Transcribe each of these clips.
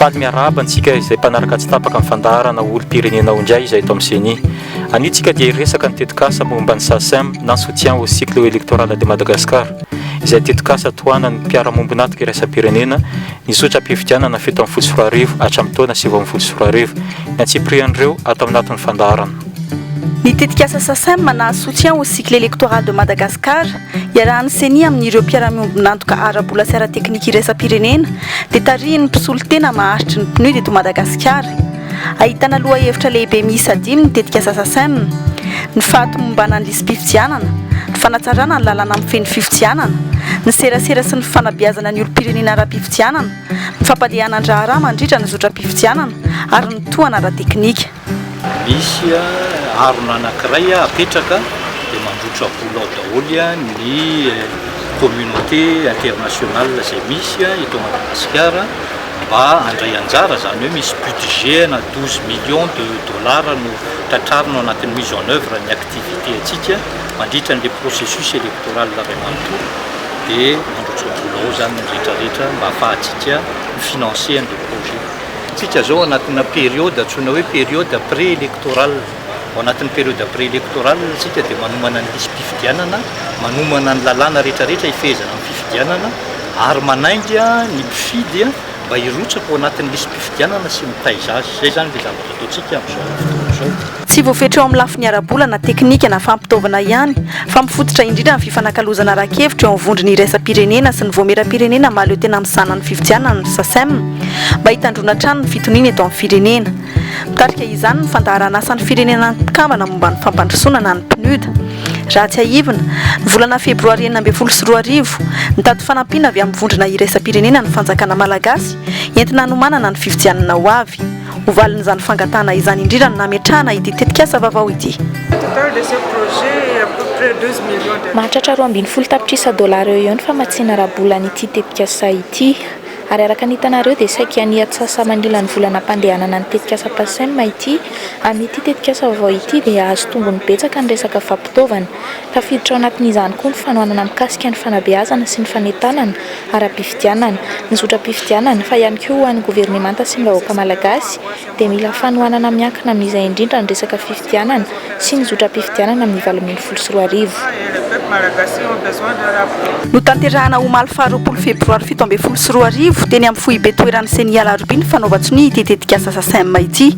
faly miaraba antsika izay mpanaraka tsy tapaka amin'ny fandaharana olo-pirenena indray izay eto amin'ny CENI. Anitsika dia resaka ny tetikasa momba ny SACEM na soutien au cycle électoral de Madagascar izay tetikasa tohanan'ny mpiara-mombonatoka iraisam-pirenena ny sotram-pifidianana fito amin'ny folo sy roa arivo hatramin'ny taona sivy ambin'ny folo sy roa arivo ny antsiprian'ireo atao anatin'ny fandaharana. Ny tetikasa SACEM na soutien au cycle électoral de Madagascar iarahan'ny CENI amin'ireo mpiara-mombonatoka ara-bola sy ara-teknika iraisam-pirenena dia tarihiny mpisolo tena maharitry ny PNUD eto Madagasikara. Ahitana lohahevitra lehibe miisa 5 ny tetikasa SACEM: ny fahatomombana ny lisam-pifidianana, ny fanatsarana ny lalàna amin'ny feno fifidianana, ny serasera sy ny fanabeazana ny olo-pirenena ara-pifidianana, ny fampalehana andraharaha mandritra ny zotram-pifidianana ary ny tohana ara-teknika. Misy arona anankiray apetraka dia mandrotra vola ao daholo ny communauté internationale izay misy eto Madagasikara mba handray anjara, zany hoe misy budget na 12 millions de dollars no tratrarina ao anatin'ny mise en œuvre ny activité atsika mandritra n'ilay processus électoral iray manontolo dia mandrotra vola ao zany ny rehetrarehetra mba ahafahantsika financer an'ilay projet. Tsika zao anatina période antsoina hoe période pré-électorale. Ao anatin'ny période pré-électorale tsika dia manomana ny lisam-pifidianana, manomana ny lalàna rehetrarehetra hifehezana amin'ny fifidianana ary manaingy ny mpifidy mba hirotsaka ao anatin'ny lisam-pifidianana sy mitaiza azy. Izay zany dia zavatra ataontsika amin'izao fotoana izao. Tsy voafetra eo amin'ny lafiny ara-bola na teknika na fampitaovana ihany fa mifototra indrindra ny fifanakalozana ara-kevitra eo amin'ny vondrony iraisam-pirenena sy ny voamera-pirenena mahaleo tena mizana ny fifidianana ny SACEM mba hitandrona trano ny fitoniana eto amin'ny firenena. Mitarika izany ny fandaharana asan'ny firenena ny mpikambana momba ny fampandrosoana na ny PNUD. Raha tsy haivina, ny volana febroary 2024 nitady fanampiana avy amin'ny vondrona iraisam-pirenena ny fanjakana malagasy entina hanomanana ny fifidianana ho avy. Hovalin'izany fangatahana izany indrindra no nametrahana ity tetikasa vaovao ity. Mahatratra 12 tapitrisa dolara eo ihany famatsiana rahabolan'ity tetikasa ity. Ary araka ny hitanareo dia saika niatsasa manila ny volana mpandehanana ny tetikasa SACEM ity. Amin'ity tetikasa vaovao ity dia azo tombony betsaka ny resaka fampitaovana. Tafiditra ao anatin'izany koa ny fanohanana mikasika ny fanabeazana sy ny fanetanana ara-pifidianana, ny zotram-pifidianana fa ihany koa ho an'ny governemanta sy ny vahoaka malagasy dia mila fanohanana miankina amin'izay indrindra ny resaka fifidianana sy ny zotram-pifidianana amin'ny 2024. No tanterahana omaly faha 20 febroary 2024 teny amin'ny foibe toeran'ny CENI Alarobia ny fanaovan-tsony ity tetikasa SACEM ity.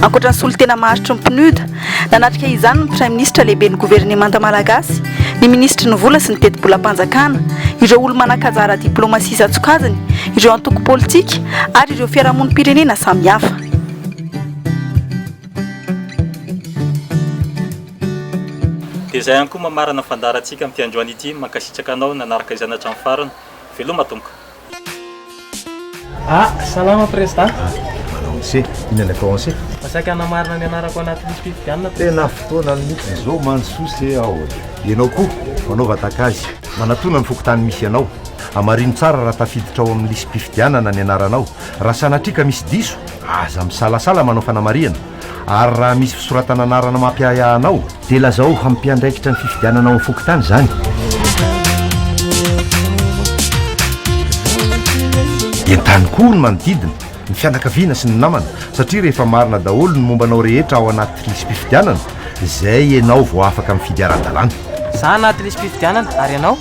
Ankoatra ny solo tena maharitry ny PNUD, nanatrika izany ny Prime Ministre lehibe ny governemanta malagasy, ny ministry ny vola sy ny teti-bolam-panjakana, ireo olo manan-kaja ara-diplomasia isan-tsokajiny, ireo antoko politika ary ireo fiarahamonim-pirenena samihafa. Dia izay ihany koa mamarana fandaharantsika amin'ity androany ity, mankasitraka anao nanaraka izany hatramin'ny farany. Veloma tomboka. Salama président. Se inona français. Masaka namarina ny anarako anatin'ny fifidianana. Tena fotoana mihitsy zao mansousy ao. Ianao koa manao vatakazy. Manatona ny fokotany misy anao. Amarino tsara raha tafiditra ao amin'ny lisam-pifidianana ny anaranao. Raha sanatrika misy diso, aza misalasala manao fanamarihana. Ary raha misy fisoratana anarana mampiayanao, dia lazao hampiandraikitra ny fifidianana ao fokotany zany. Entany koa ny manodidina, ny fianakaviana sy ny namana, satria rehefa marina daholo ny mombanao rehetra ao anaty lisam-pifidianana, izay ianao vao afaka mifidy ara-dalàna. Za anaty lisam-pifidianana ary ianao?